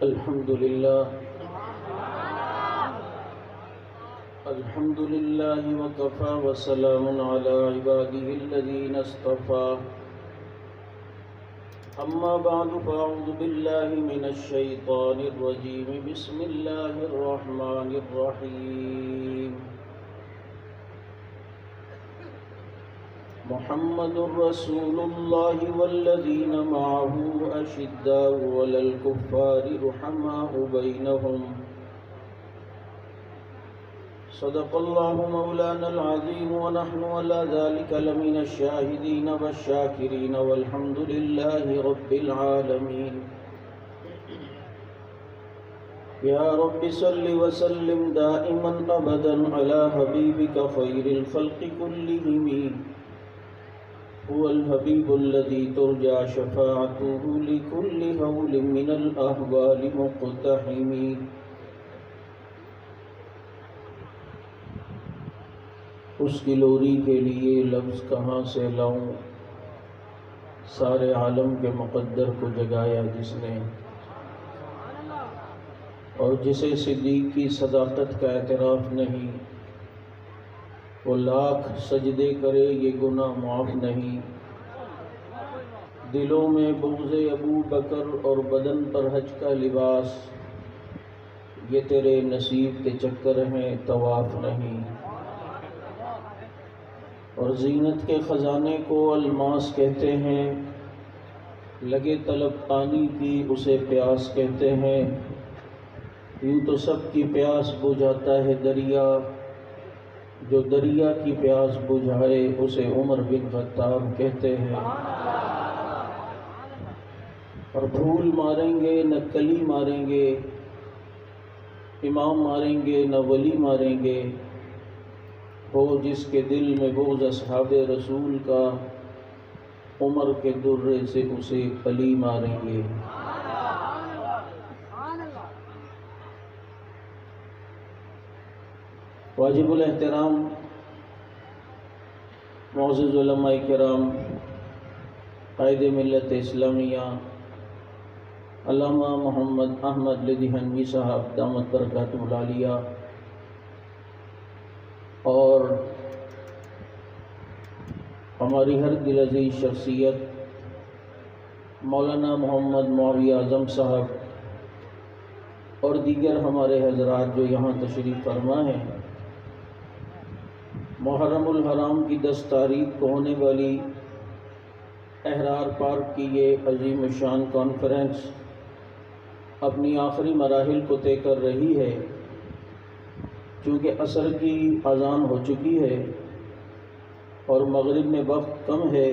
الحمد لله وكفى وسلام على عباده الذين اصطفى أما بعد فأعوذ بالله من الشيطان الرجيم بسم الله الرحمن الرحيم محمد رسول الله والذين معه أشداء على الكفار رحماء بينهم صدق الله مولانا العظيم ونحن على ذلك لمن الشاهدين والشاكرين والحمد لله رب العالمين يا رب صل وسلم دائما أبدا على حبيبك خير الخلق كلهم هو الحبيب الذي ترجى شفاعته لكل هول من الأهوال مقتحم اس کی لوری کے لیے لفظ کہاں سے لاؤں، سارے عالم کے مقدر کو جگایا جس نے، اور جسے صدیق کی صداقت کا اعتراف نہیں، وہ لاکھ سجدے کرے یہ گناہ معاف نہیں۔ دلوں میں بغض ابو بکر اور بدن پر حج کا لباس، یہ تیرے نصیب کے چکر ہیں طواف نہیں۔ اور زینت کے خزانے کو الماس کہتے ہیں، لگے طلب پانی کی اسے پیاس کہتے ہیں۔ یوں تو سب کی پیاس بجھاتا ہے دریا، جو دریا کی پیاس بجھائے اسے عمر بن خطاب کہتے ہیں۔ اور پھول ماریں گے نہ کلی ماریں گے، امام ماریں گے نہ ولی ماریں گے، ہو جس کے دل میں بغض اصحاب رسول کا، عمر کے درے سے اسے علی ماریں گے۔ واجب الاحترام معزز علماء کرام، قائد ملت اسلامیہ علامہ محمد احمد لدھیانوی صاحب دامت برکاتہ العالیہ، اور ہماری ہر دل عزیز شخصیت مولانا محمد معاویہ اعظم صاحب اور دیگر ہمارے حضرات جو یہاں تشریف فرما ہیں، محرم الحرام کی 10 تاریخ کو ہونے والی احرار پارک کی یہ عظیم الشان کانفرنس اپنی آخری مراحل کو طے کر رہی ہے۔ چونکہ عصر کی اذان ہو چکی ہے اور مغرب میں وقت کم ہے،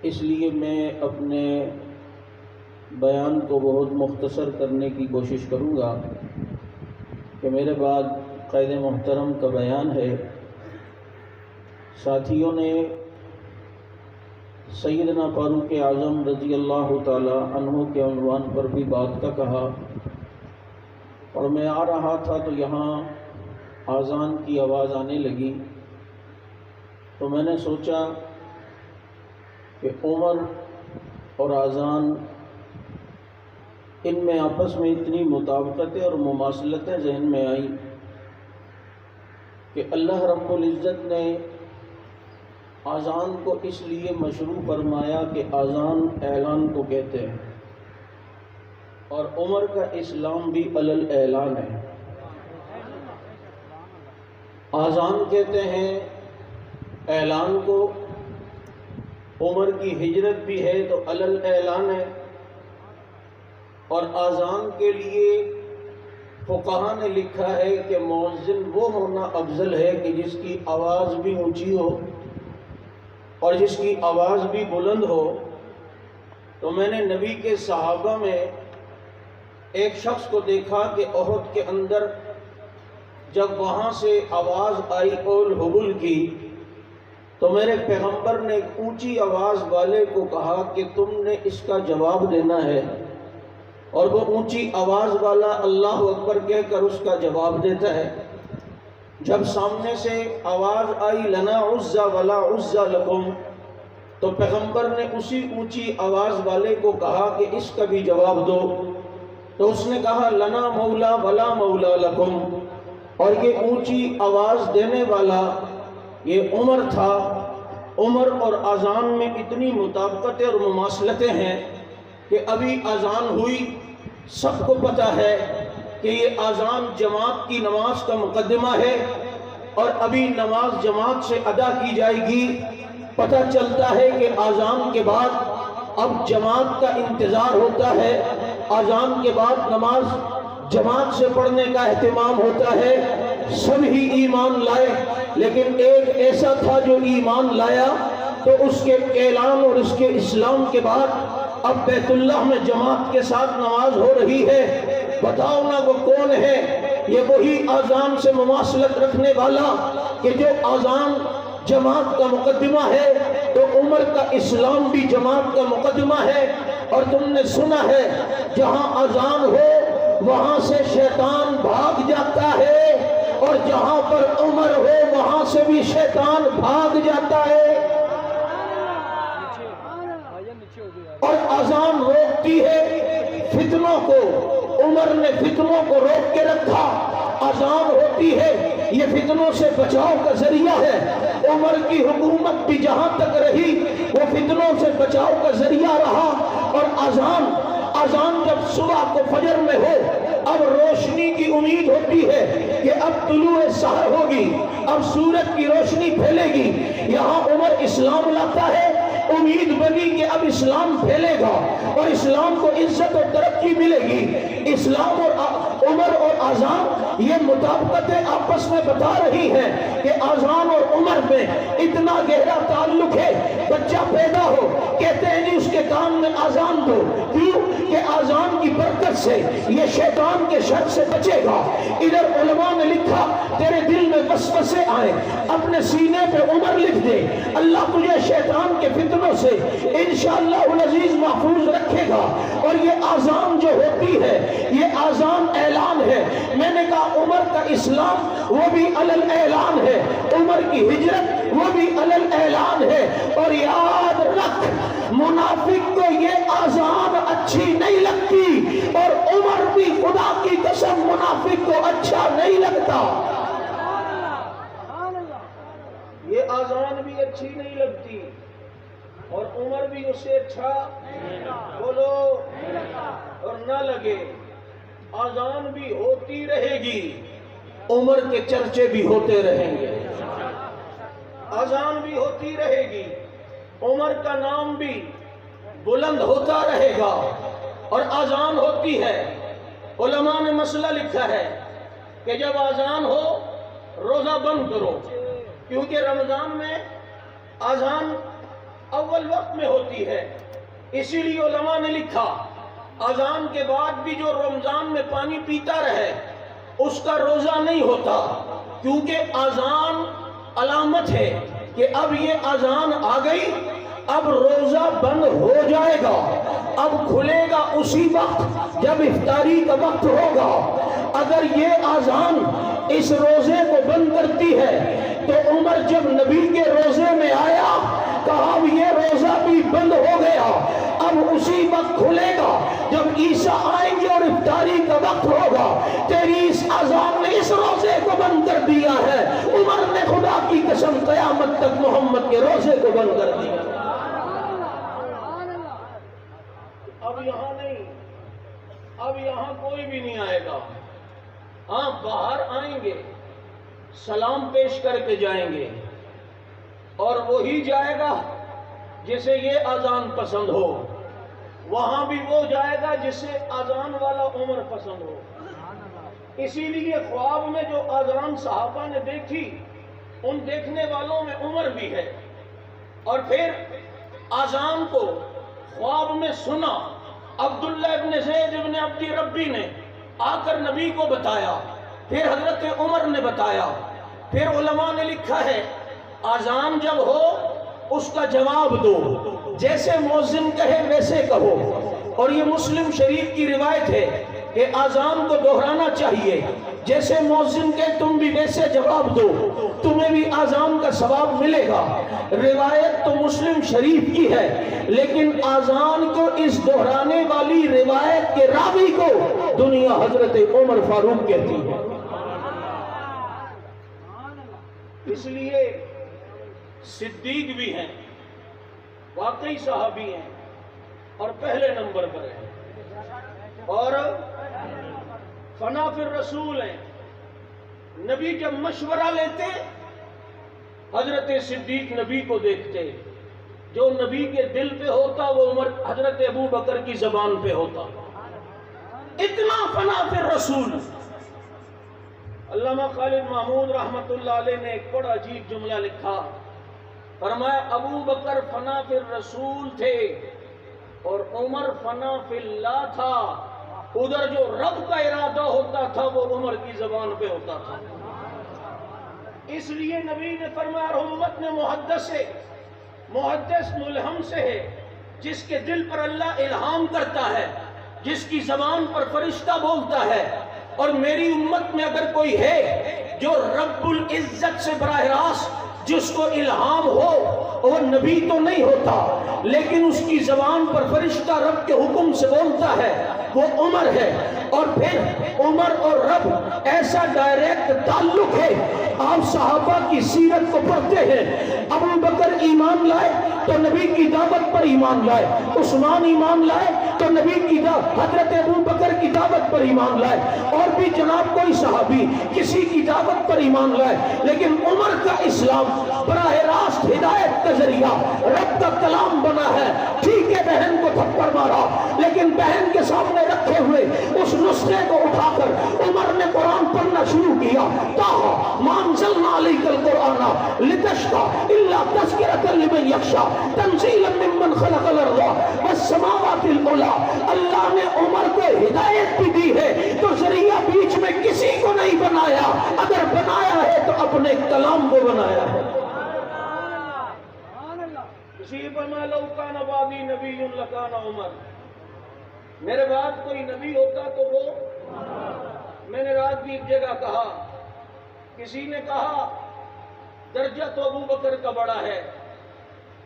اس لیے میں اپنے بیان کو بہت مختصر کرنے کی کوشش کروں گا کہ میرے بعد قائد محترم کا بیان ہے۔ ساتھیوں نے سیدنا فاروق اعظم رضی اللہ تعالی عنہ کے عنوان پر بھی بات کا کہا، اور میں آ رہا تھا تو یہاں اذان کی آواز آنے لگی، تو میں نے سوچا کہ عمر اور اذان ان میں آپس میں اتنی مطابقتیں اور مماثلتیں ذہن میں آئیں کہ اللہ رب العزت نے اذان کو اس لیے مشروع فرمایا کہ اذان اعلان کو کہتے ہیں، اور عمر کا اسلام بھی علی الاعلان ہے۔ اذان کہتے ہیں اعلان کو، عمر کی ہجرت بھی ہے تو علی الاعلان ہے، اور اذان کے لیے فقہا نے لکھا ہے کہ مؤذن وہ ہونا افضل ہے کہ جس کی آواز بھی اونچی ہو اور جس کی آواز بھی بلند ہو۔ تو میں نے نبی کے صحابہ میں ایک شخص کو دیکھا کہ احد کے اندر جب وہاں سے آواز آئی اول حبل کی، تو میرے پیغمبر نے ایک اونچی آواز والے کو کہا کہ تم نے اس کا جواب دینا ہے، اور وہ اونچی آواز والا اللہ اکبر کہہ کر اس کا جواب دیتا ہے۔ جب سامنے سے آواز آئی لنا عزا ولا عزا لکم، تو پیغمبر نے اسی اونچی آواز والے کو کہا کہ اس کا بھی جواب دو۔ تو اس نے کہا لنا مولا ولا مولا لکم، اور یہ اونچی آواز دینے والا یہ عمر تھا۔ عمر اور اذان میں اتنی مطابقتیں اور مماثلتیں ہیں کہ ابھی اذان ہوئی، سب کو پتہ ہے کہ یہ اذان جماعت کی نماز کا مقدمہ ہے اور ابھی نماز جماعت سے ادا کی جائے گی۔ پتہ چلتا ہے کہ اذان کے بعد اب جماعت کا انتظار ہوتا ہے، اذان کے بعد نماز جماعت سے پڑھنے کا اہتمام ہوتا ہے۔ سب ہی ایمان لائے، لیکن ایک ایسا تھا جو ایمان لایا تو اس کے اعلان اور اس کے اسلام کے بعد اب بیت اللہ میں جماعت کے ساتھ نماز ہو رہی ہے۔ بتاؤ نا وہ کون ہے؟ یہ وہی اذان سے مماثلت رکھنے والا کہ جو اذان جماعت کا مقدمہ ہے تو عمر کا اسلام بھی جماعت کا مقدمہ ہے۔ اور تم نے سنا ہے جہاں اذان ہو وہاں سے شیطان بھاگ جاتا ہے، اور جہاں پر عمر ہو وہاں سے بھی شیطان بھاگ جاتا ہے۔ اور اذان روکتی ہے فتنوں کو، عمر نے فتنوں کو روک کے رکھا۔ اذان ہوتی ہے یہ فتنوں سے بچاؤ کا ذریعہ ہے۔ عمر کی حکومت بھی جہاں تک رہی وہ فتنوں سے بچاؤ کا ذریعہ رہا۔ اور اذان جب صبح کو فجر میں ہو اب روشنی کی امید ہوتی ہے کہ اب طلوع سحر ہوگی، اب سورج کی روشنی پھیلے گی۔ یہاں عمر اسلام لاتا ہے، امید بنی کہ اب اسلام پھیلے گا اور اسلام کو عزت اور ترقی ملے گی۔ اسلام اور عمر اور اذان یہ مطابقتیں آپس میں بتا رہی ہیں کہ اذان اور عمر میں اتنا گہرا تعلق ہے۔ بچہ پیدا ہو کہتے ہیں جی اس کے کان میں اذان دو، کیوں کہ اذان کی برکت سے یہ شیطان کے شر سے بچے گا۔ ادھر علماء نے لکھا تیرے دل میں وسوسے آئے اپنے سینے پہ عمر لکھ دے، اللہ تجھے شیطان کے فتنوں سے انشاءاللہ العزیز محفوظ رکھے گا۔ اور یہ اذان جو ہوتی ہے یہ اذان اعلان ہے۔ میں نے کہا عمر کا اسلام وہ بھی علل اعلان ہے، عمر کی ہجرت وہ بھی علل اعلان ہے۔ اور یاد رکھ منافق کو یہ اذان اچھی نہیں لگتی، اور عمر بھی خدا کی قسم منافق کو اچھا نہیں لگتا۔ یہ اذان بھی اچھی نہیں لگتی اور عمر بھی اسے اچھا بولو اور نہ لگے۔ اذان بھی ہوتی رہے گی، عمر کے چرچے بھی ہوتے رہیں گے۔ اذان بھی ہوتی رہے گی، عمر کا نام بھی بلند ہوتا رہے گا۔ اور اذان ہوتی ہے، علماء نے مسئلہ لکھا ہے کہ جب اذان ہو روزہ بند کرو، کیونکہ رمضان میں اذان اول وقت میں ہوتی ہے۔ اسی لیے علماء نے لکھا اذان کے بعد بھی جو رمضان میں پانی پیتا رہے اس کا روزہ نہیں ہوتا، کیونکہ اذان علامت ہے کہ اب یہ اذان آ گئی، اب روزہ بند ہو جائے گا، اب کھلے گا اسی وقت جب افطاری کا وقت ہوگا۔ اگر یہ اذان اس روزے کو بند کرتی ہے تو عمر جب نبی کے روزے میں آیا کہا اب یہ روزہ بھی بند ہو گیا، اب اسی وقت کھلے گا جب عیسیٰ آئیں گے اور افطاری کا وقت ہوگا۔ تیری اس اذان نے اس روزے کو بند کر دیا ہے۔ عمر نے خدا کی قسم قیامت تک محمد کے روزے کو بند کر دیا۔ اب یہاں نہیں، اب یہاں کوئی بھی نہیں آئے گا۔ ہاں باہر آئیں گے، سلام پیش کر کے جائیں گے، اور وہی جائے گا جسے یہ اذان پسند ہو، وہاں بھی وہ جائے گا جسے اذان والا عمر پسند ہو۔ اسی لیے خواب میں جو اذان صحابہ نے دیکھی ان دیکھنے والوں میں عمر بھی ہے۔ اور پھر اذان کو خواب میں سنا عبداللہ ابن زید ابن عبد ربی نے آ کر نبی کو بتایا، پھر حضرت عمر نے بتایا۔ پھر علماء نے لکھا ہے اذان جب ہو اس کا جواب دو، جیسے مؤذن کہے ویسے کہو۔ اور یہ مسلم شریف کی روایت ہے کہ اذان کو دہرانا چاہیے، جیسے مؤذن کہے تم بھی ویسے جواب دو، تمہیں بھی اذان کا ثواب ملے گا۔ روایت تو مسلم شریف کی ہے، لیکن اذان کو اس دہرانے والی روایت کے راوی کو دنیا حضرت عمر فاروق کہتی ہے۔ اس لیے صدیق بھی ہیں، واقعی صحابی ہیں اور پہلے نمبر پر ہیں، اور فنا فی الرسول ہیں۔ نبی جب مشورہ لیتے حضرت صدیق نبی کو دیکھتے، جو نبی کے دل پہ ہوتا وہ حضرت ابو بکر کی زبان پہ ہوتا، اتنا فنا فی الرسول۔ علامہ خالد محمود رحمت اللہ علیہ نے ایک بڑا عجیب جملہ لکھا، فرمایا ابو بکر فنا فی الرسول تھے اور عمر فنا فی اللہ تھا۔ ادھر جو رب کا ارادہ ہوتا تھا وہ عمر کی زبان پہ ہوتا تھا۔ اس لیے نبی نے فرمایا، امت میں محدث ملہم سے ہے، جس کے دل پر اللہ الہام کرتا ہے، جس کی زبان پر فرشتہ بولتا ہے۔ اور میری امت میں اگر کوئی ہے جو رب العزت سے براہ راست جس کو الہام ہو، وہ نبی تو نہیں ہوتا لیکن اس کی زبان پر فرشتہ رب کے حکم سے بولتا ہے، وہ عمر ہے۔ اور پھر عمر اور رب ایسا ڈائریکٹ تعلق ہے۔ آپ صحابہ کی سیرت کو پڑھتے ہیں، ابو بکر ایمان لائے تو نبی کی دعوت پر ایمان لائے، عثمان ایمان لائے تو نبی کی دعوت، حضرت ابو بکر کی دعوت پر ایمان لائے، اور بھی جناب کوئی صحابی کسی کی دعوت پر ایمان لائے، لیکن عمر کا اسلام براہ راست ہدایت کا ذریعہ رب کا کلام بنا ہے۔ ٹھیک ہے بہن کو تھپڑ مارا، لیکن بہن کے سامنے رکھے ہوئے اس نسخے کو اٹھا کر عمر نے قرآن پڑھنا شروع کیا۔ تاہا ما انزلنا علیک القرآن لتشقی الا تذکرۃ لمن یخشی تنزیلا ممن خلق الارض والسماوات العلی۔ اللہ نے عمر کو ہدایت بھی دی ہے تو ذریعہ بیچ میں کسی کو نہیں بنایا، اگر بنایا ہے تو اپنے کلام کو بنایا ہے۔ اسی پر میں لو کان بعدی نبی لکان عمر، میرے بعد کوئی نبی ہوتا تو وہ۔ میں نے رات بھی ایک جگہ کہا، کسی نے کہا درجہ تو ابو بکر کا بڑا ہے،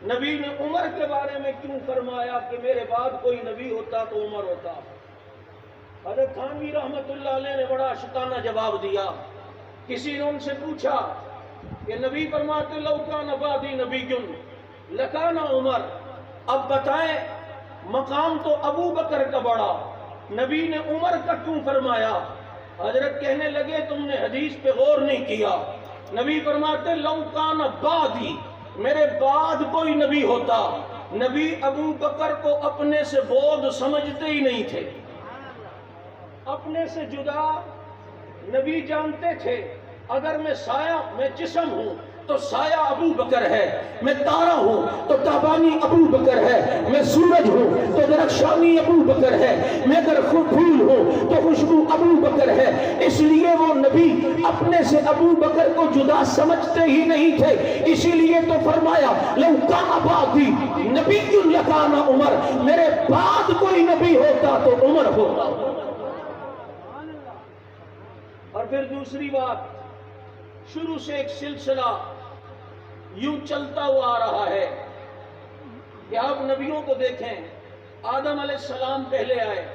نبی نے عمر کے بارے میں کیوں فرمایا کہ میرے بعد کوئی نبی ہوتا تو عمر ہوتا؟ حضرت تھانوی رحمت اللہ علیہ نے بڑا شکانہ جواب دیا۔ کسی نے ان سے پوچھا کہ نبی فرماتے لو کان بعدی نبی لکان عمر، اب بتائیں مقام تو ابو بکر کا بڑا، نبی نے عمر کا کیوں فرمایا؟ حضرت کہنے لگے تم نے حدیث پہ غور نہیں کیا۔ نبی فرماتے لو کان بعدی، میرے بعد کوئی نبی ہوتا، نبی ابو بکر کو اپنے سے بود سمجھتے ہی نہیں تھے، اپنے سے جدا نبی جانتے تھے۔ اگر میں سایہ، میں جسم ہوں تو سایہ ابو بکر ہے، میں تارہ ہوں تو تابانی ابو بکر ہے، میں سورج ہوں تو درخشانی ابو بکر ہے، میں اگر پھول ہوں تو خوشبو ابو بکر ہے۔ اس لیے وہ نبی اپنے سے ابو بکر کو جدا سمجھتے ہی نہیں تھے، اسی لیے تو فرمایا لو کان بعدی نبی لکان عمر، میرے بعد کوئی نبی ہوتا تو عمر ہوتا۔ اور پھر دوسری بات، شروع سے ایک سلسلہ یوں چلتا ہوا آ رہا ہے کہ آپ نبیوں کو دیکھیں، آدم علیہ السلام پہلے آئے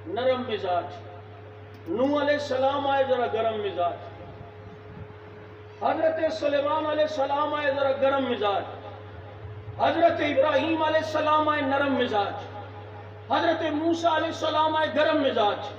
نرم مزاج، نوح علیہ السلام آئے ذرا گرم مزاج، حضرت سلیمان علیہ السلام آئے ذرا گرم مزاج، حضرت ابراہیم علیہ السلام آئے نرم مزاج، حضرت موسیٰ علیہ السلام آئے گرم مزاج،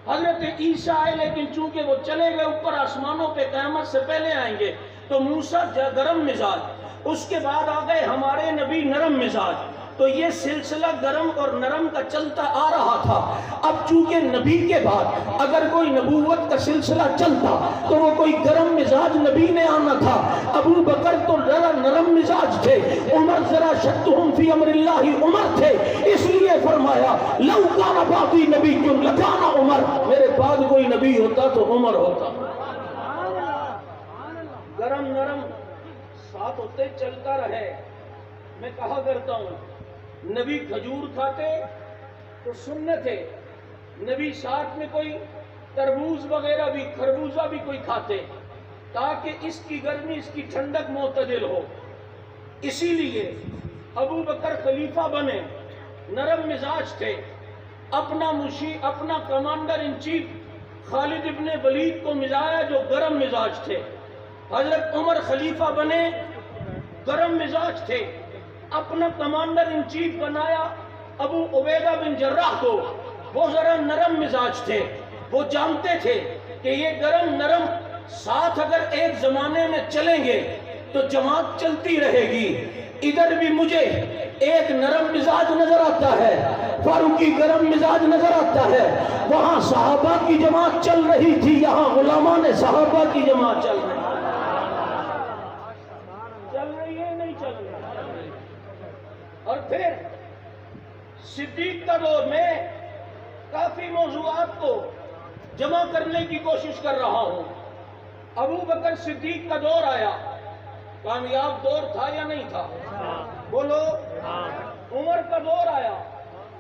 حضرت عیسیٰ آئے لیکن چونکہ وہ چلے گئے اوپر آسمانوں پہ قیامت سے پہلے آئیں گے تو موسیٰ گرم مزاج، اس کے بعد آ گئے ہمارے نبی نرم مزاج۔ تو یہ سلسلہ گرم اور نرم کا چلتا آ رہا تھا۔ اب چونکہ نبی کے بعد اگر کوئی نبوت کا سلسلہ چلتا تو وہ کوئی گرم مزاج نبی نے آنا تھا۔ ابو بکر تو ذرا نرم مزاج تھے، عمر ذرا شدہم فی امر اللہ عمر تھے، اس لیے فرمایا لو کان بعدی نبی لکان عمر، میرے بعد کوئی نبی ہوتا تو عمر ہوتا۔ گرم نرم ساتھ ہوتے چلتا رہے۔ میں کہا کرتا ہوں نبی کھجور کھاتے تو سنت ہے، نبی ساتھ میں کوئی تربوز وغیرہ بھی، خربوزہ بھی کوئی کھاتے تاکہ اس کی گرمی اس کی ٹھنڈک معتدل ہو۔ اسی لیے ابو بکر خلیفہ بنے، نرم مزاج تھے، اپنا کمانڈر ان چیف خالد ابن ولید کو مزایا جو گرم مزاج تھے. حضرت عمر خلیفہ بنے، گرم مزاج تھے. اپنا کمانڈر ان چیف بنایا ابو عبیدہ بن جراح کو، وہ ذرا نرم مزاج تھے. وہ جانتے تھے کہ یہ گرم نرم ساتھ اگر ایک زمانے میں چلیں گے تو جماعت چلتی رہے گی. ادھر بھی مجھے ایک نرم مزاج نظر آتا ہے، فاروقی گرم مزاج نظر آتا ہے. وہاں صحابہ کی جماعت چل رہی تھی، یہاں علماء صحابہ کی جماعت چل رہی ہے نہیں چل رہی. اور پھر صدیق کا دور میں کافی موضوعات کو جمع کرنے کی کوشش کر رہا ہوں. ابو بکر صدیق کا دور آیا، کامیاب دور تھا یا نہیں تھا؟ بولو. عمر کا دور آیا،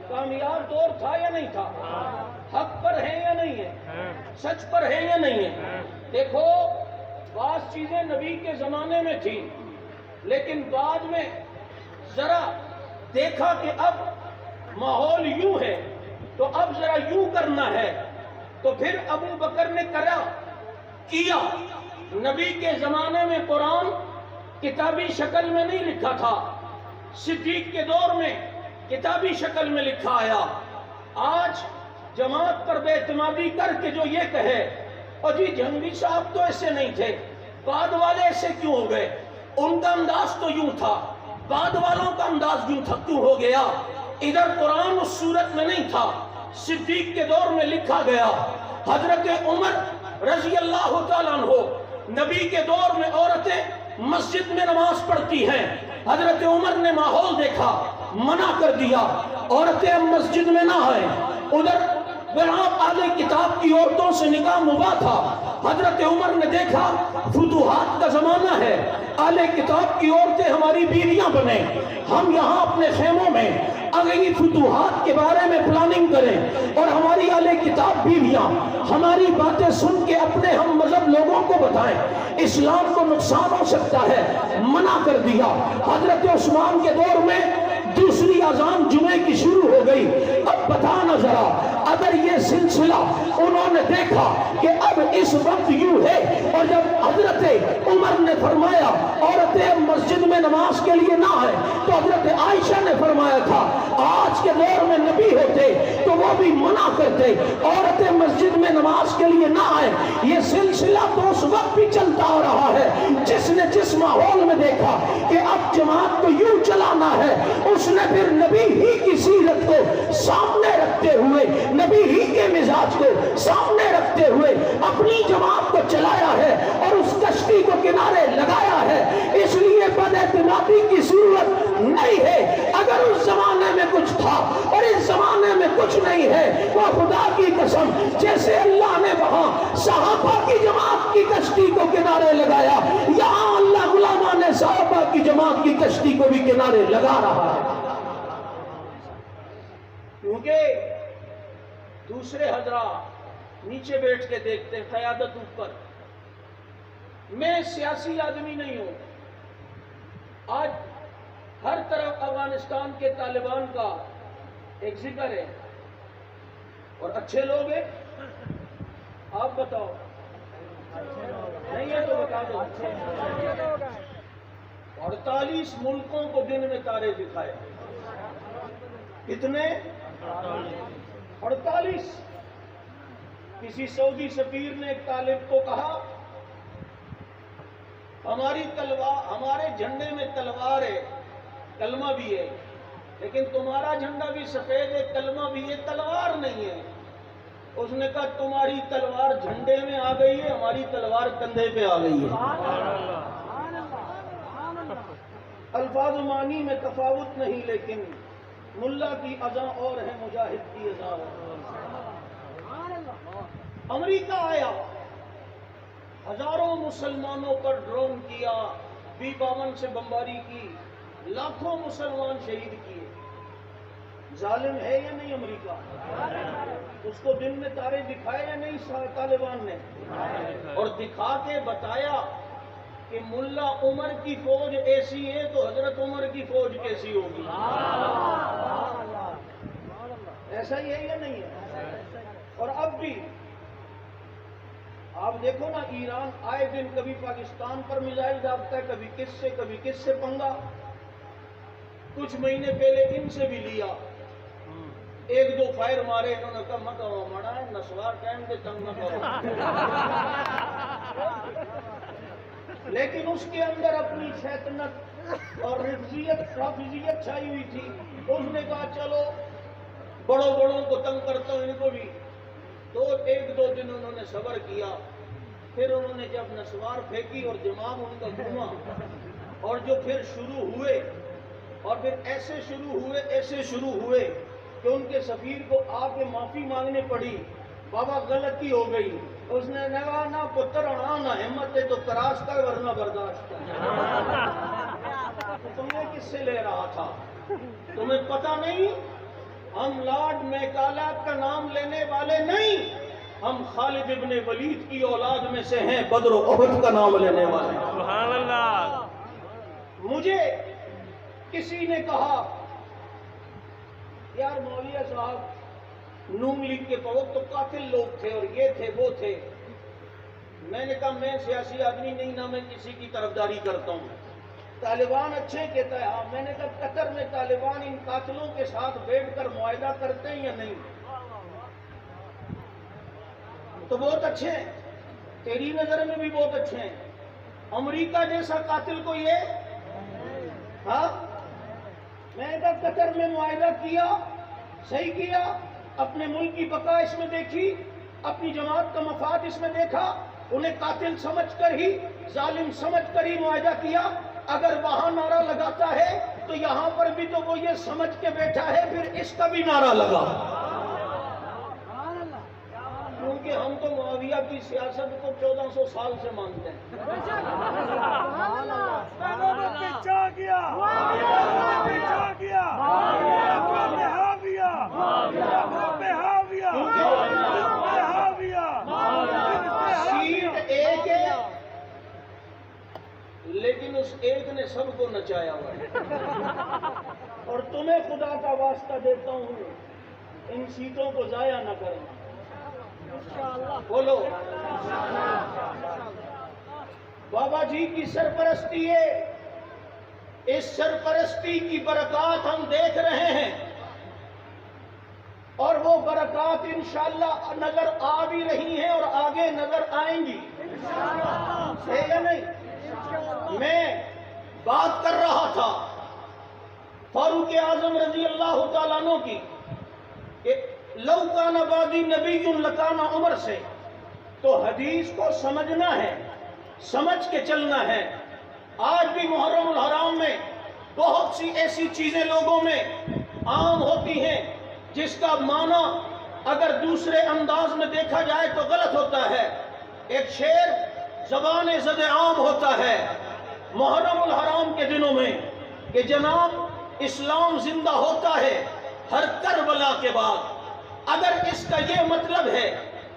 کامیاب دور تھا یا نہیں تھا؟ حق پر ہے یا نہیں ہے؟ سچ پر ہے یا نہیں ہے؟ دیکھو، بعض چیزیں نبی کے زمانے میں تھیں، لیکن بعد میں ذرا دیکھا کہ اب ماحول یوں ہے تو اب ذرا یوں کرنا ہے، تو پھر ابو بکر نے کیا. نبی کے زمانے میں قرآن کتابی شکل میں نہیں لکھا تھا، صدیق کے دور میں کتابی شکل میں لکھا آیا. آج جماعت پر بے اعتمادی کر کے جو یہ کہے اور جی جنگی صاحب تو ایسے نہیں تھے، بعد والے ایسے کیوں ہو گئے، ان کا انداز تو یوں تھا، بعد والوں کا انداز یوں تھا، کیوں ہو گیا؟ ادھر قرآن اس صورت میں نہیں تھا، صدیق کے دور میں لکھا گیا. حضرت عمر رضی اللہ تعالیٰ عنہ، نبی کے دور میں عورتیں مسجد میں نماز پڑھتی ہیں. حضرت عمر نے ماحول دیکھا، منع کر دیا عورتیں مسجد میں نہ آئیں. ادھر اہل کتاب کی عورتوں سے نکاح مباح تھا. حضرت عمر نے دیکھا فتوحات کا زمانہ ہے، اہل کتاب کی عورتیں ہماری بیویاں بنیں، ہم یہاں اپنے خیموں میں اگلی فتوحات کے بارے میں پلاننگ کریں اور ہماری اہل کتاب بیویاں ہماری باتیں سن کے اپنے ہم مذہب لوگوں کو بتائیں، اسلام کو نقصان ہو سکتا ہے. منع کر دیا. حضرت عثمان کے دور میں دوسری اذان جمعے کی شروع ہو گئی. اب بتانا ذرا، اگر یہ سلسلہ انہوں نے دیکھا کہ اب اس وقت یوں ہے، اور جب حضرت عمر نے فرمایا عورتیں مسجد میں نماز کے لیے نہ آئیں، تو حضرت عائشہ نے فرمایا تھا آج کے دور میں نبی ہوتے تو وہ بھی منع کرتے عورتیں مسجد میں نماز کے لیے نہ آئیں. یہ سلسلہ تو اس وقت بھی چلتا آ رہا ہے. جس نے جس ماحول میں دیکھا کہ اب جماعت کو یوں چلانا ہے، اس نے پھر نبی ہی کی سیرت کو سامنے رکھتے ہوئے، نبی ہی کے مزاج کو سامنے رکھتے ہوئے اپنی جماعت کو چلایا ہے اور اس کشتی کو کنارے لگایا ہے. اس لیے بد اعتمادی کی ضرورت نہیں ہے. اگر اس زمانے میں کچھ تھا اور اس زمانے میں کچھ نہیں ہے، وہ خدا کی قسم جیسے اللہ نے وہاں صحابہ کی جماعت کی کشتی کو کنارے لگایا، یہاں اللہ علماء نے صحابہ کی جماعت کی کشتی کو بھی کنارے لگا رہا ہے. کیونکہ دوسرے حضرات نیچے بیٹھ کے دیکھتے ہیں، قیادت اوپر. میں سیاسی آدمی نہیں ہوں. آج ہر طرف افغانستان کے طالبان کا ایک ذکر ہے اور اچھے لوگ ہیں. آپ بتاؤ، نہیں ہے تو بتا دو. 48 ملکوں کو دن میں تارے دکھائے. کتنے؟ 48. کسی سعودی سفیر نے ایک طالب کو کہا ہماری تلوار، ہمارے جھنڈے میں تلوار ہے، کلمہ بھی ہے، لیکن تمہارا جھنڈا بھی سفید ہے، کلمہ بھی ہے، تلوار نہیں ہے. اس نے کہا تمہاری تلوار جھنڈے میں آ گئی ہے، ہماری تلوار کندھے پہ آ گئی ہے. الفاظ معنی میں تفاوت نہیں، لیکن ملا کی اذاں اور ہے، مجاہد کی اذاں اور. امریکہ آیا، ہزاروں مسلمانوں پر ڈرون کیا، B-52 سے بمباری کی، لاکھوں مسلمان شہید کیے. ظالم ہے یا نہیں امریکہ؟ اس کو دن میں تارے دکھائے یا نہیں طالبان نے؟ اور دکھا کے بتایا کہ ملا عمر کی فوج ایسی ہے تو حضرت عمر کی فوج کیسی ہوگی. ایسا ہی ہے یا نہیں ہے؟ اور اب بھی آپ دیکھو نا، ایران آئے دن کبھی پاکستان پر میزائل داغتا ہے، کبھی کس سے پنگا. کچھ مہینے پہلے ان سے بھی لیا، ایک دو فائر مارے، انہوں نے کہا مت ہو مڑا نسوار ٹائم کے تنگ نہ کرو. لیکن اس کے اندر اپنی شیطنت اور رافضیت چھائی ہوئی تھی. اس نے کہا چلو بڑوں کو تنگ کرتا ہوں، ان کو بھی. تو ایک دو دن انہوں نے صبر کیا، پھر انہوں نے جب نسوار پھینکی اور دماغ ان کا گھوما، اور جو پھر شروع ہوئے، اور پھر ایسے شروع ہوئے کہ ان کے سفیر کو آ کے معافی مانگنے پڑی. بابا غلطی ہو گئی. اس نے کہا نہ پتر اڑا نہ ہمت ہے تو کراس کر ورنہ برداشت کر. تمہیں کس سے لے رہا تھا؟ تمہیں پتہ نہیں ہم لارڈ میکالات کا نام لینے والے نہیں، ہم خالد ابن ولید کی اولاد میں سے ہیں، بدر و احد کا نام لینے والے. سبحان اللہ. مجھے کسی نے کہا یار مولوی صاحب نون لیگ کے بہت تو قاتل لوگ تھے اور یہ تھے وہ تھے. میں نے کہا میں سیاسی آدمی نہیں، نہ میں کسی کی طرفداری کرتا ہوں. طالبان اچھے کہتا ہے ہاں. میں نے کہا قطر میں طالبان ان قاتلوں کے ساتھ بیٹھ کر معاہدہ کرتے ہیں یا نہیں؟ تو بہت اچھے ہیں، تیری نظر میں بھی بہت اچھے ہیں. امریکہ جیسا قاتل کو یہ ہاں. میں نے کہا قطر میں معاہدہ کیا، صحیح کیا، اپنے ملک کی بقا اس میں دیکھی، اپنی جماعت کا مفاد اس میں دیکھا، انہیں قاتل سمجھ کر ہی، ظالم سمجھ کر ہی معاہدہ کیا. اگر وہاں نعرہ لگاتا ہے تو یہاں پر بھی تو وہ یہ سمجھ کے بیٹھا ہے، پھر اس کا بھی نعرہ لگا. کیونکہ ہم تو معاویہ کی سیاست کو 1400 سال سے مانتے ہیں. سیٹ ایک ہے لیکن اس ایک نے سب کو نچایا ہوا ہے. اور تمہیں خدا کا واسطہ دیتا ہوں ان سیٹوں کو ضائع نہ کرنا. بولو بابا جی کی سرپرستی ہے، اس سرپرستی کی برکات ہم دیکھ رہے ہیں، اور وہ برکات انشاءاللہ نظر آ بھی رہی ہیں اور آگے نظر آئیں گی. ہے یا نہیں؟ میں بات کر رہا تھا فاروق اعظم رضی اللہ تعالیٰ عنہ کی کہ لو کان بعدی نبی لکان عمر سے. تو حدیث کو سمجھنا ہے، سمجھ کے چلنا ہے. آج بھی محرم الحرام میں بہت سی ایسی چیزیں لوگوں میں عام ہوتی ہیں جس کا معنی اگر دوسرے انداز میں دیکھا جائے تو غلط ہوتا ہے. ایک شعر زبان زد عام ہوتا ہے محرم الحرام کے دنوں میں کہ جناب اسلام زندہ ہوتا ہے ہر کربلا کے بعد. اگر اس کا یہ مطلب ہے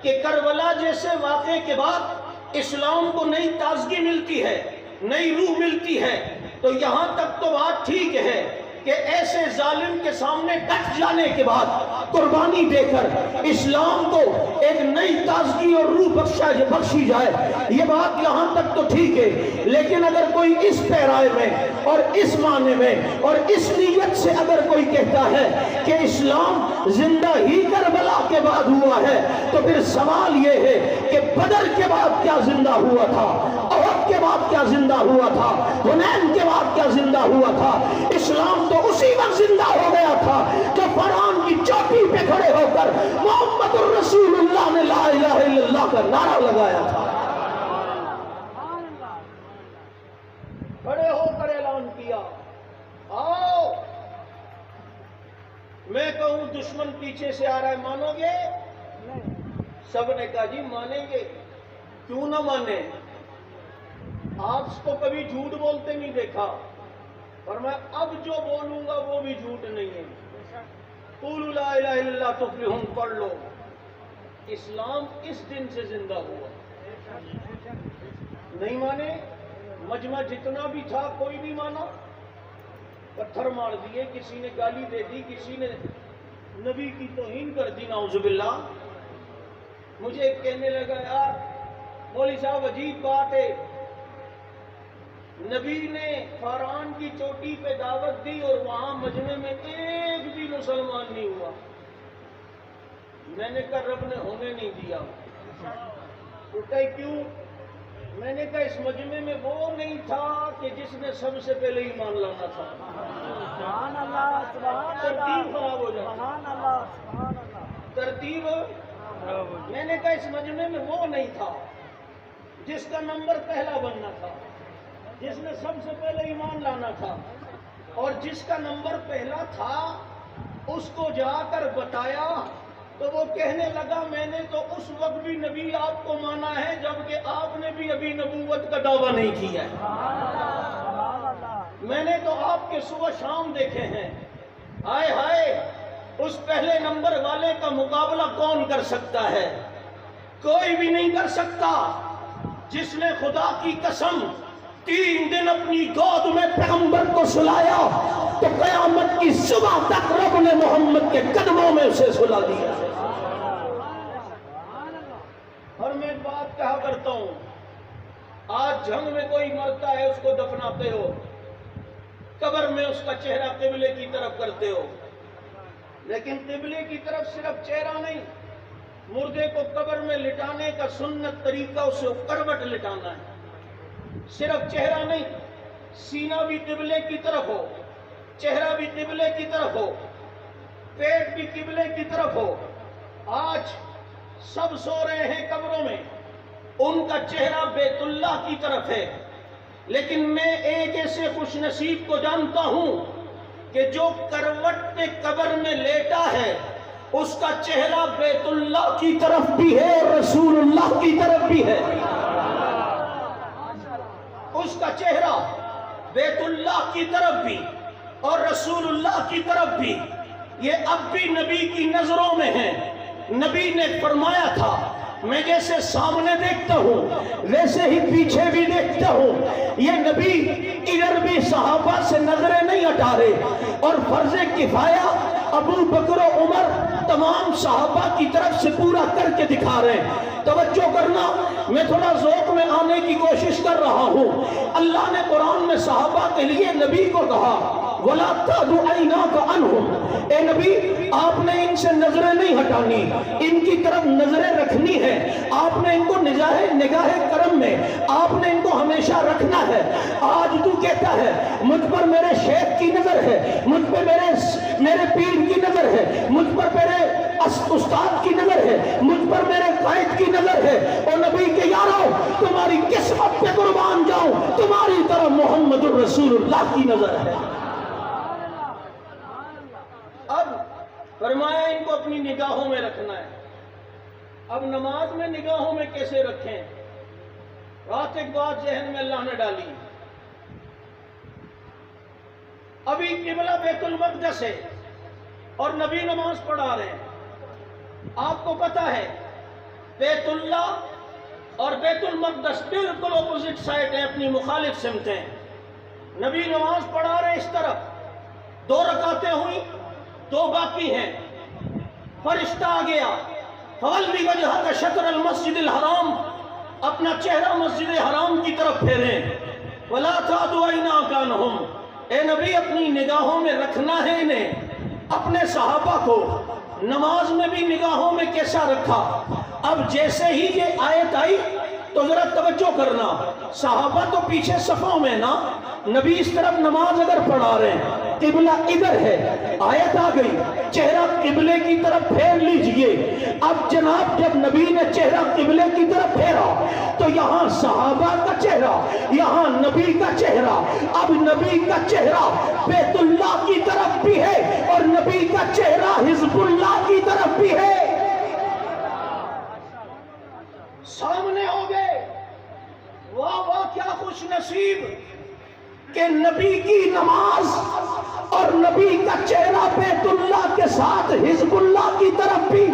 کہ کربلا جیسے واقعے کے بعد اسلام کو نئی تازگی ملتی ہے، نئی روح ملتی ہے، تو یہاں تک تو بات ٹھیک ہے کہ ایسے ظالم کے سامنے ڈٹ جانے کے بعد قربانی دے کر اسلام کو ایک نئی تازگی اور روح بخشی جائے، یہ بات یہاں تک تو ٹھیک ہے. لیکن اگر کوئی اس پیرائے میں اور اس معنی میں اور اس نیت سے اگر کوئی کہتا ہے کہ اسلام زندہ ہی کربلا کے بعد ہوا ہے، تو پھر سوال یہ ہے کہ بدر کے بعد کیا زندہ ہوا تھا، احد کے بعد کیا زندہ ہوا تھا، حنین کے بعد کیا زندہ ہوا تھا؟ اسلام تو اسی وقت زندہ ہو گیا تھا جو فرعون کی چوٹی پہ کھڑے ہو کر محمد الرسول اللہ نے لا الہ الا اللہ کا نعرہ لگایا تھا. کھڑے ہو کر اعلان کیا آؤ. میں کہوں دشمن پیچھے سے آ رہا ہے، مانو گے؟ سب نے کہا جی مانیں گے. کیوں نہ مانے؟ آپ کو کبھی جھوٹ بولتے نہیں دیکھا، اور میں اب جو بولوں گا وہ بھی جھوٹ نہیں ہے. قولوا لا الہ الا اللہ تفلحون پڑھ لو. اسلام اس دن سے زندہ ہوا. نہیں مانے؟ مجمع جتنا بھی تھا کوئی بھی مانا؟ پتھر مار دیے، کسی نے گالی دے دی، کسی نے نبی کی توہین کر دی، نعوذ باللہ۔ مجھے کہنے لگا یار مولوی صاحب عجیب بات ہے، نبی نے فاران کی چوٹی پہ دعوت دی اور وہاں مجمع میں ایک بھی مسلمان نہیں ہوا۔ میں نے کہا رب نے ہونے نہیں دیا۔ تو کہ کیوں؟ میں نے کہا اس مجمع میں وہ نہیں تھا کہ جس نے سب سے پہلے ایمان لانا تھا۔ سبحان اللہ، سبحان اللہ، ترتیب خراب ہو جائے، سبحان اللہ، سبحان اللہ۔ ترتیب۔ میں نے کہا اس مجمع میں وہ نہیں تھا جس کا نمبر پہلا بننا تھا، جس نے سب سے پہلے ایمان لانا تھا، اور جس کا نمبر پہلا تھا اس کو جا کر بتایا تو وہ کہنے لگا میں نے تو اس وقت بھی نبی آپ کو مانا ہے جبکہ آپ نے بھی ابھی نبوت کا دعویٰ نہیں کیا ہے۔ میں نے تو آپ کے صبح شام دیکھے ہیں۔ ہائے ہائے، اس پہلے نمبر والے کا مقابلہ کون کر سکتا ہے؟ کوئی بھی نہیں کر سکتا۔ جس نے خدا کی قسم 3 دن اپنی گود میں پیغمبر کو سلایا تو قیامت کی صبح تک رب نے محمد کے قدموں میں اسے سلا دیا۔ اور میں ایک بات کہا کرتا ہوں، آج جنگ میں کوئی مرتا ہے اس کو دفناتے ہو، قبر میں اس کا چہرہ قبلے کی طرف کرتے ہو، لیکن قبلے کی طرف صرف چہرہ نہیں، مردے کو قبر میں لٹانے کا سنت طریقہ اسے کروٹ لٹانا ہے۔ صرف چہرہ نہیں، سینہ بھی قبلے کی طرف ہو، چہرہ بھی قبلے کی طرف ہو، پیٹ بھی قبلے کی طرف ہو۔ آج سب سو رہے ہیں قبروں میں، ان کا چہرہ بیت اللہ کی طرف ہے، لیکن میں ایک ایسے خوش نصیب کو جانتا ہوں کہ جو کروٹ پہ قبر میں لیٹا ہے اس کا چہرہ بیت اللہ کی طرف بھی ہے اور رسول اللہ کی طرف بھی ہے۔ اس کا چہرہ بیت اللہ کی طرف بھی اور رسول اللہ کی طرف بھی، یہ اب بھی نبی کی نظروں میں ہے۔ نبی نے فرمایا تھا میں جیسے سامنے دیکھتا ہوں ویسے ہی پیچھے بھی دیکھتا ہوں۔ یہ نبی ادھر بھی صحابہ سے نظریں نہیں ہٹا رہے، اور فرض کفایہ ابو بکر و عمر تمام صحابہ کی طرف سے پورا کر کے دکھا رہے ہیں۔ توجہ کرنا، میں تھوڑا ذوق میں آنے کی کوشش کر رہا ہوں۔ اللہ نے قرآن میں صحابہ کے لیے نبی کو کہا وَلَا تَعْدُ عَيْنَاكَ عَنْهُمْ، اے نبی آپ نے ان سے نظریں نہیں ہٹانی، ان کی طرف نظریں رکھنی ہے، آپ نے ان کو نگاہ کرم میں آپ نے ان کو ہمیشہ رکھنا ہے۔ آج تو کہتا ہے مجھ پر میرے شیخ کی نظر ہے، مجھ پہ میرے پیر کی نظر ہے، مجھ پر میرے استاد کی نظر ہے، مجھ پر میرے قائد کی نظر ہے، اور نبی کے یارو تمہاری قسمت پہ قربان جاؤں، تمہاری طرف محمد الرسول اللہ کی نظر ہے۔ اب فرمایا ان کو اپنی نگاہوں میں رکھنا ہے۔ اب نماز میں نگاہوں میں کیسے رکھیں؟ رات ایک بات ذہن میں اللہ نے ڈالی، ابھی قبلہ بیت المقدس ہے اور نبی نماز پڑھا رہے ہیں۔ آپ کو پتا ہے بیت اللہ اور بیت المقدس بالکل اپوزٹ سائڈ ہیں، اپنی مخالف سمتیں۔ نبی نماز پڑھا رہے اس طرف، 2 رکعتیں ہوئی، 2 باقی ہیں۔ فرشتہ آ گیا، فَوَلِّ وَجْهَكَ شَطْرَ الْمَسْجِدِ الْحَرَامِ، اپنا چہرہ مسجد حرام کی طرف پھیریں۔ وَلَا تَعْدُ عَيْنَاكَ عَنْهُمْ، اے نبی اپنی نگاہوں میں رکھنا ہے انہیں۔ اپنے صحابہ کو نماز میں بھی نگاہوں میں کیسا رکھا؟ اب جیسے ہی یہ آیت آئی تو ذرا توجہ کرنا، صحابہ تو پیچھے صفوں میں نا، نبی اس طرف نماز اگر پڑھا رہے ہیں، قبلہ ادھر ہے، آیت آ گئی، چہرہ قبلے کی طرف پھیر لیجئے۔ اب جناب جب نبی نے چہرہ قبلے کی طرف پھیرا تو یہاں صحابہ کا چہرہ، یہاں نبی کا چہرہ، اب نبی کا چہرہ بیت اللہ کی طرف بھی ہے اور نبی کا چہرہ حزب اللہ کی طرف بھی ہے۔ سامنے ہو گئے، واہ واہ کیا خوش نصیب کہ نبی کی نماز اور نبی کا چہرہ بیت اللہ کے ساتھ حزب اللہ کی طرف بھی،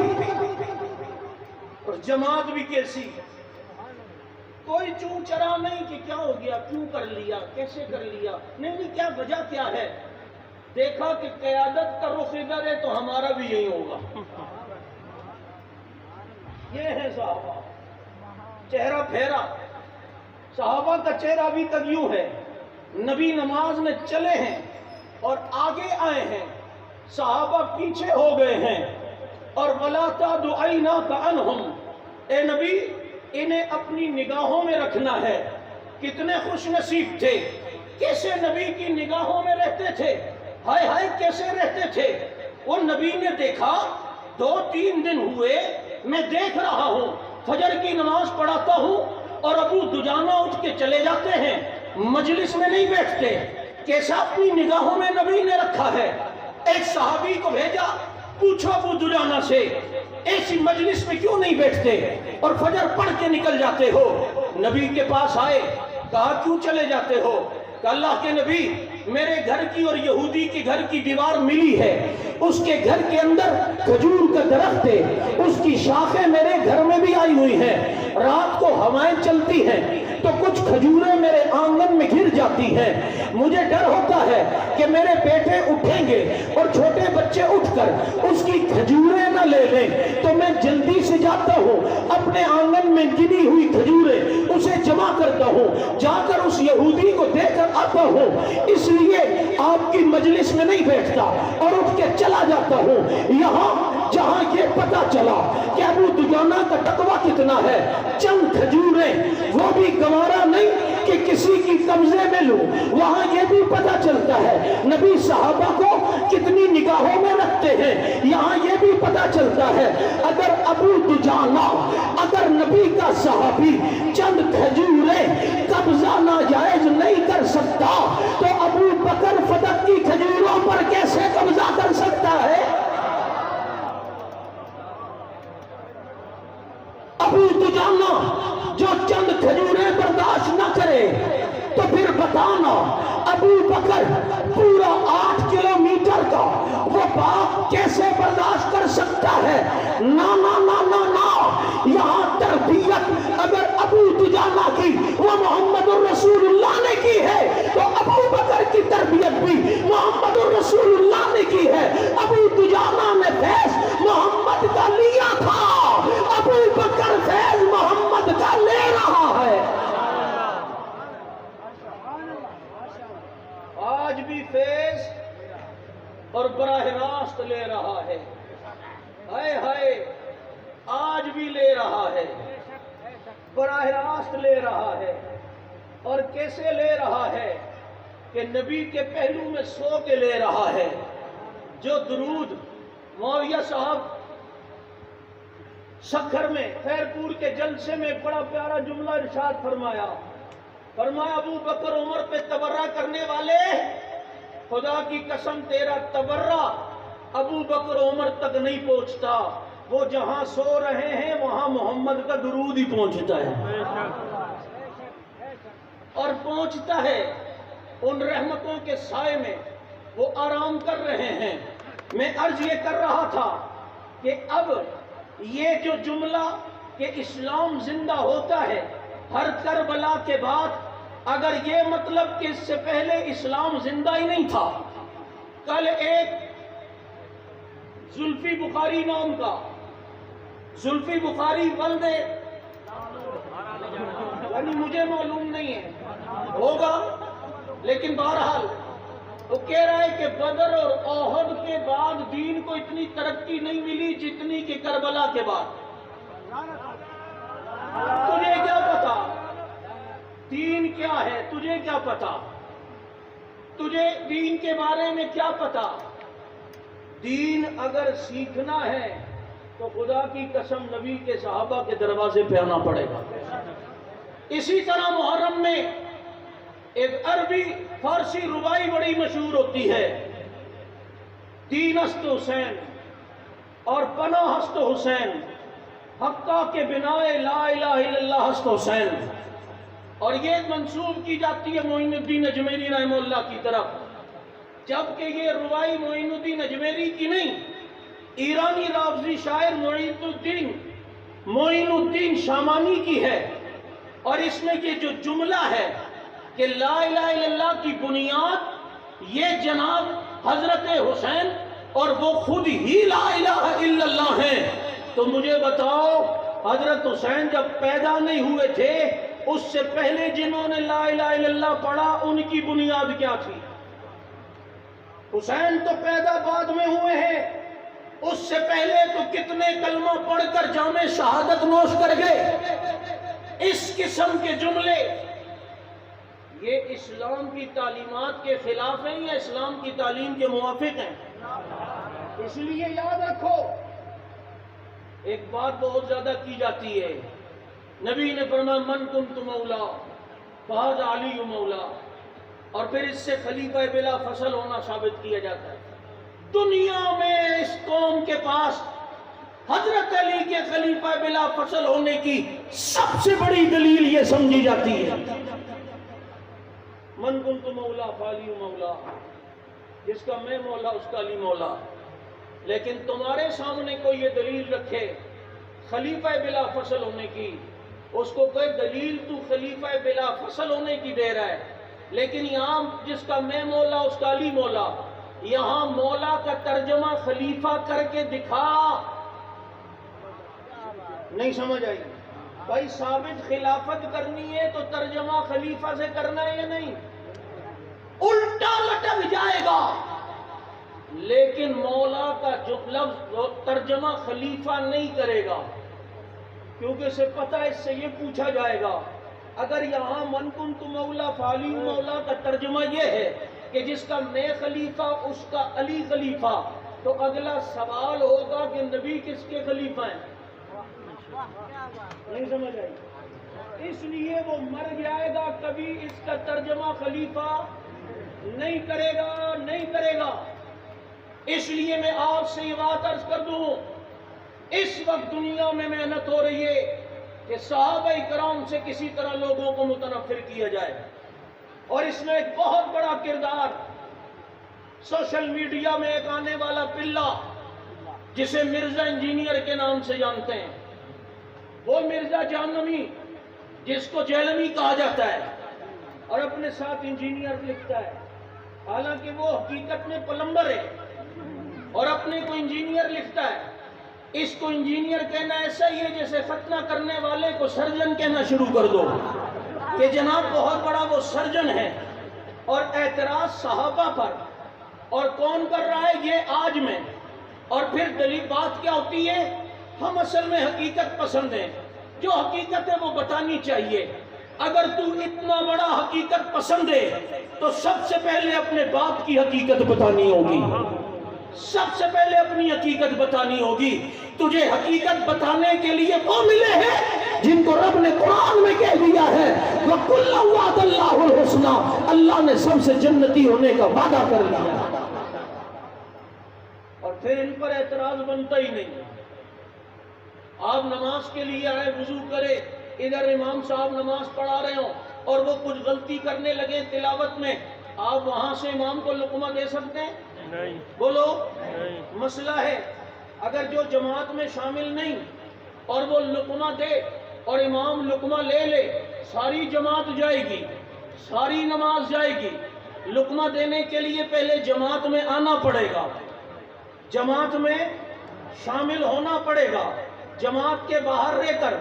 اور جماعت بھی کیسی، کوئی چون چرا نہیں کہ کیا ہو گیا، کیوں کر لیا، کیسے کر لیا، نہیں کیا وجہ کیا ہے۔ دیکھا کہ قیادت کا رخ ادھر ہے تو ہمارا بھی یہی ہوگا. یہ ہے صحابہ، چہرہ پھیرا. صحابہ کا چہرہ ابھی تک یوں ہے. نبی نماز میں چلے ہیں اور آگے آئے ہیں، صحابہ پیچھے ہو گئے ہیں. اور وَلَا تَعْدُ عَيْنَاكَ عَنْهُمْ، اے نبی انہیں اپنی نگاہوں میں رکھنا ہے. کتنے خوش نصیب تھے، کیسے نبی کی نگاہوں میں رہتے تھے. ہائے ہائے کیسے رہتے تھے. وہ نبی نے دیکھا 2-3 دن ہوئے میں دیکھ رہا ہوں، فجر کی نماز پڑھاتا ہوں اور ابو دجانہ اٹھ کے چلے جاتے ہیں، مجلس میں نہیں بیٹھتے. کیسا اپنی نگاہوں میں نبی نے رکھا ہے. ایک صحابی کو بھیجا، پوچھو ابو دجانہ سے ایسی مجلس میں کیوں نہیں بیٹھتے اور فجر پڑھ کے نکل جاتے ہو. نبی کے پاس آئے، کہا کیوں چلے جاتے ہو. کہ اللہ کے نبی میرے گھر کی اور یہودی کے گھر کی دیوار ملی ہے، اس کے گھر کے اندر کھجور کا درخت ہے، اس کی شاخیں میرے گھر میں بھی آئی ہوئی ہیں. رات کو ہوائیں چلتی ہیں تو کچھ کھجوریں میرے آنگن میں گر جاتی ہیں. مجھے ڈر ہوتا ہے کہ میرے بیٹے اٹھیں گے اور چھوٹے بچے اٹھ کر اس کی کھجوریں نہ لے لیں، تو میں جلدی سے جاتا ہوں، اپنے آنگن میں گری ہوئی کھجوریں اسے جمع کرتا ہوں، جا کر اس یہودی کو دے کر آتا ہوں. اس لیے آپ کی مجلس میں نہیں بیٹھتا اور اٹھ کے چلا جاتا ہوں. یہاں جہاں یہ پتا چلا کہ ابو دجانہ کا تقویٰ کتنا ہے، چند کھجوریں وہ بھی گوارا نہیں کہ کسی کی قبضے میں لوں، وہاں یہ بھی پتا چلتا ہے نبی صحابہ کو کتنی نگاہوں میں رکھتے ہیں. یہاں یہ بھی پتا چلتا ہے اگر ابو دجانہ، اگر نبی کا صحابی چند کھجوریں قبضہ ناجائز نہیں کر سکتا تو ابو بکر فدق کی کھجوروں پر کیسے قبضہ کر سکتا ہے. ابو دجانہ جو چند کھجوریں برداشت نہ کرے تو پھر بتانا ابو بکر پورا 8 کلومیٹر کا وہ باغ کیسے برداشت کر سکتا ہے. نا نا نا نا نا، یہاں تربیت اگر ابو دجانہ کی وہ محمد الرسول اللہ نے کی ہے تو ابو بکر کی تربیت بھی محمد الرسول اللہ نے کی ہے. ابو دجانہ نے فیض محمد کا لیا تھا، ابو بکر فیض محمد کا لے رہا ہے. آج بھی فیض اور براہ راست لے رہا ہے. ہائے ہائے آج بھی لے رہا ہے، براہ راست لے رہا ہے. اور کیسے لے رہا ہے کہ نبی کے پہلو میں سو کے لے رہا ہے. جو درود معاویہ صاحب سکھر میں خیرپور کے جلسے میں ایک بڑا پیارا جملہ ارشاد فرمایا ابو بکر عمر پہ تبرہ کرنے والے، خدا کی قسم تیرا تبرہ ابو بکر عمر تک نہیں پہنچتا. وہ جہاں سو رہے ہیں وہاں محمد کا درود ہی پہنچتا ہے اور پہنچتا ہے. ان رحمتوں کے سائے میں وہ آرام کر رہے ہیں. میں عرض یہ کر رہا تھا کہ اب یہ جو جملہ کہ اسلام زندہ ہوتا ہے ہر کربلا کے بعد، اگر یہ مطلب کہ اس سے پہلے اسلام زندہ ہی نہیں تھا. کل ایک زلفی بخاری نام کا، زلفی بخاری ولد یعنی مجھے معلوم نہیں ہے، ہوگا لیکن بہرحال وہ کہہ رہا ہے کہ بدر اور احد کے بعد دین کو اتنی ترقی نہیں ملی جتنی کہ کربلا کے بعد. تجھے کیا پتا دین کیا ہے؟ تجھے کیا پتا؟ تجھے دین کے بارے میں کیا پتا؟ دین اگر سیکھنا ہے تو خدا کی قسم نبی کے صحابہ کے دروازے پہ آنا پڑے گا. اسی طرح محرم میں ایک عربی فارسی ربائی بڑی مشہور ہوتی ہے، دین است حسین اور پناہ است حسین، حقہ کے بنائے لا الہ الا اللہ است حسین. اور یہ منسوب کی جاتی ہے معین الدین اجمیری رحمہ اللہ کی طرف، جبکہ یہ ربائی معین الدین اجمیری کی نہیں، ایرانی رافضی شاعر معین الدین شامانی کی ہے. اور اس میں یہ جو جملہ ہے کہ لا الہ الا اللہ کی بنیاد یہ جناب حضرت حسین اور وہ خود ہی لا الہ الا اللہ ہیں، تو مجھے بتاؤ حضرت حسین جب پیدا نہیں ہوئے تھے اس سے پہلے جنہوں نے لا الہ الا اللہ پڑھا ان کی بنیاد کیا تھی؟ حسین تو پیدا بعد میں ہوئے ہیں، اس سے پہلے تو کتنے کلمہ پڑھ کر جامع شہادت نوش کر گئے۔ اس قسم کے جملے یہ اسلام کی تعلیمات کے خلاف ہیں یا اسلام کی تعلیم کے موافق ہیں؟ اس لیے یاد رکھو، ایک بات بہت زیادہ کی جاتی ہے، نبی نے فرمایا من کنت مولا فہذا علی مولا، اور پھر اس سے خلیفہ بلا فصل ہونا ثابت کیا جاتا ہے۔ دنیا میں اس قوم کے پاس حضرت علی کے خلیفہ بلا فصل ہونے کی سب سے بڑی دلیل یہ سمجھی جاتی ہے، من کنت مولا فعلی مولا، جس کا میں مولا اس کا علی مولا۔ لیکن تمہارے سامنے کوئی یہ دلیل رکھے خلیفہ بلا فصل ہونے کی، اس کو کوئی دلیل تو خلیفہ بلا فصل ہونے کی دے رہا ہے، لیکن یہاں جس کا میں مولا اس کا علی مولا، یہاں مولا کا ترجمہ خلیفہ کر کے دکھا، نہیں سمجھ آئی؟ بھائی ثابت خلافت کرنی ہے تو ترجمہ خلیفہ سے کرنا ہے یا نہیں؟ الٹا لٹک جائے گا، لیکن مولا کا جو لفظ ترجمہ خلیفہ نہیں کرے گا، کیونکہ اسے پتہ ہے اس سے یہ پوچھا جائے گا۔ اگر یہاں من کنت مولا فعلی مولا کا ترجمہ یہ ہے کہ جس کا میں خلیفہ اس کا علی خلیفہ، تو اگلا سوال ہوگا کہ نبی کس کے خلیفہ ہیں؟ نہیں سمجھ آئی؟ اس لیے وہ مر جائے گا، کبھی اس کا ترجمہ خلیفہ نہیں کرے گا، نہیں کرے گا۔ اس لیے میں آپ سے یہ بات عرض کر دوں، اس وقت دنیا میں محنت ہو رہی ہے کہ صحابہ کرام سے کسی طرح لوگوں کو متنفر کیا جائے، اور اس میں ایک بہت بڑا کردار سوشل میڈیا میں ایک آنے والا پلہ جسے مرزا انجینئر کے نام سے جانتے ہیں، وہ مرزا جہنمی جس کو جہلمی کہا جاتا ہے، اور اپنے ساتھ انجینئر لکھتا ہے، حالانکہ وہ حقیقت میں پلمبر ہے اور اپنے کو انجینئر لکھتا ہے۔ اس کو انجینئر کہنا ایسا ہی ہے جیسے ختنہ کرنے والے کو سرجن کہنا شروع کر دو کہ جناب بہت بڑا وہ سرجن ہے، اور اعتراض صحابہ پر، اور کون کر رہا ہے؟ یہ آج میں۔ اور پھر دلیل بات کیا ہوتی ہے؟ ہم اصل میں حقیقت پسند ہیں، جو حقیقت ہے وہ بتانی چاہیے۔ اگر تو اتنا بڑا حقیقت پسند ہے تو سب سے پہلے اپنے باپ کی حقیقت بتانی ہوگی، سب سے پہلے اپنی حقیقت بتانی ہوگی۔ تجھے حقیقت بتانے کے لیے وہ ملے ہیں جن کو رب نے قرآن میں کہہ دیا ہے وَقُلَّ وَعَدَ اللَّهُ الْحُسْنَى، اللہ نے سب سے جنتی ہونے کا وعدہ کر لیا، اور پھر ان پر اعتراض بنتا ہی نہیں۔ آپ نماز کے لیے آئے، وضو کرے، ادھر امام صاحب نماز پڑھا رہے ہوں اور وہ کچھ غلطی کرنے لگے تلاوت میں، آپ وہاں سے امام کو لقمہ دے سکتے ہیں؟ نہیں۔ بولو نہیں۔ مسئلہ ہے اگر جو جماعت میں شامل نہیں اور وہ لقمہ دے اور امام لقمہ لے لے، ساری جماعت جائے گی، ساری نماز جائے گی۔ لقمہ دینے کے لیے پہلے جماعت میں آنا پڑے گا، جماعت میں شامل ہونا پڑے گا، جماعت کے باہر رہ کر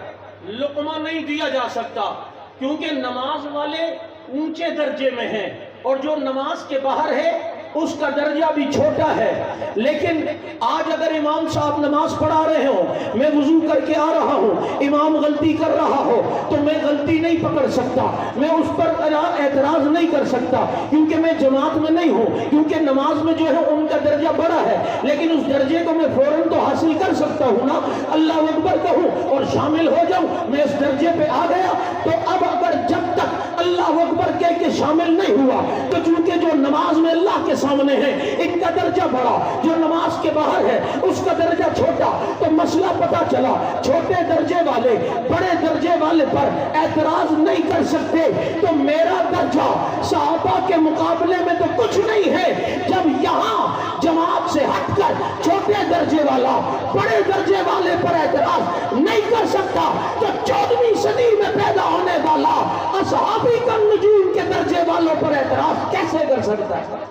لقمہ نہیں دیا جا سکتا، کیونکہ نماز والے اونچے درجے میں ہیں اور جو نماز کے باہر ہے اس کا درجہ بھی چھوٹا ہے۔ لیکن آج اگر امام صاحب نماز پڑھا رہے ہوں، میں وضو کر کے آ رہا ہوں، امام غلطی کر رہا ہو، تو میں غلطی نہیں پکڑ سکتا، میں اس پر اعتراض نہیں کر سکتا، کیونکہ میں جماعت میں نہیں ہوں، کیونکہ نماز میں جو ہے ان کا درجہ بڑا ہے، لیکن اس درجے کو میں فوراً تو حاصل کر سکتا ہوں نا، اللہ اکبر کہوں اور شامل ہو جاؤں، میں اس درجے پہ آ گیا۔ تو اب اگر جب تک اللہ اکبر کہہ کے شامل نہیں ہوا، تو چونکہ جو نماز میں اللہ کے سامنے ہے ان کا درجہ بڑا، جو نماز کے باہر ہے اس کا درجہ چھوٹا، تو مسئلہ پتا چلا، چھوٹے درجے والے بڑے درجے والے پر اعتراض نہیں کر سکتے، تو میرا درجہ صحابہ کے مقابلے میں تو کچھ نہیں ہے۔ جب یہاں جماعت سے ہٹ کر چھوٹے درجے والا بڑے درجے والے پر اعتراض نہیں کر سکتا، تو 14ویں صدی میں پیدا ہونے والا اصحابی کا نجوم کے درجے والوں پر اعتراض کیسے کر سکتا ہے؟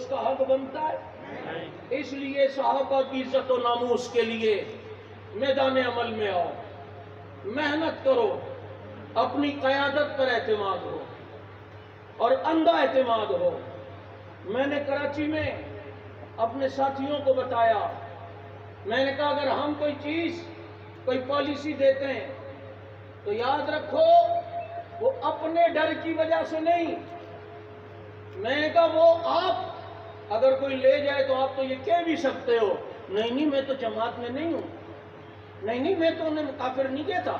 اس کا حق بنتا ہے؟ اس لیے صحابہ کی عزت و ناموس کے لیے میدان عمل میں آؤ، محنت کرو، اپنی قیادت پر اعتماد ہو اور اندھا اعتماد ہو۔ میں نے کراچی میں اپنے ساتھیوں کو بتایا، میں نے کہا اگر ہم کوئی چیز، کوئی پالیسی دیتے ہیں تو یاد رکھو وہ اپنے ڈر کی وجہ سے نہیں۔ میں نے کہا وہ آپ اگر کوئی لے جائے تو آپ تو یہ کہہ بھی سکتے ہو نہیں میں تو جماعت میں نہیں ہوں، نہیں میں تو انہیں کافر نہیں کہتا،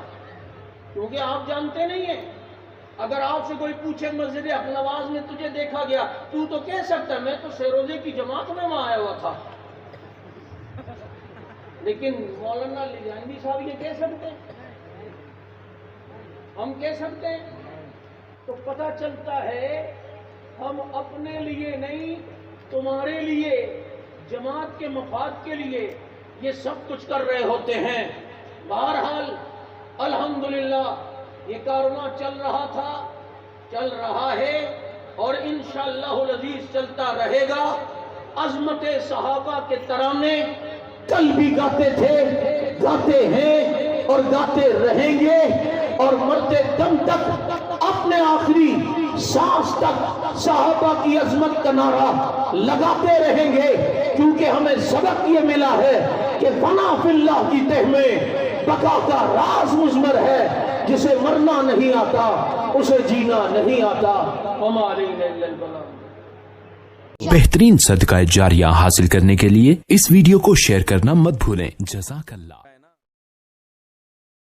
کیونکہ آپ جانتے نہیں ہیں۔ اگر آپ سے کوئی پوچھے مسجد حق نواز میں تجھے دیکھا گیا، تو کہہ سکتا ہے میں تو سیروزے کی جماعت میں وہاں آیا ہوا تھا، لیکن مولانا لیجاندی صاحب یہ کہہ سکتے ہیں، ہم کہہ سکتے ہیں؟ تو پتہ چلتا ہے ہم اپنے لیے نہیں، تمہارے لیے، جماعت کے مفاد کے لیے یہ سب کچھ کر رہے ہوتے ہیں۔ بہرحال الحمدللہ یہ کارواں چل رہا تھا، چل رہا ہے اور انشاءاللہ العزیز چلتا رہے گا۔ عظمت صحابہ کے ترانے کل بھی گاتے تھے، گاتے ہیں اور گاتے رہیں گے، اور مرتے دم تک اپنے آخری سانس تک صحابہ کی عظمت کا نعرہ لگاتے رہیں گے، کیونکہ ہمیں سبق یہ ملا ہے کہ فنا فی اللہ کی تہ میں بقا کا راز مضمر ہے، جسے مرنا نہیں آتا اسے جینا نہیں آتا۔ ہمارے بہترین صدقہ جاریہ حاصل کرنے کے لیے اس ویڈیو کو شیئر کرنا مت بھولیں۔ جزاک اللہ۔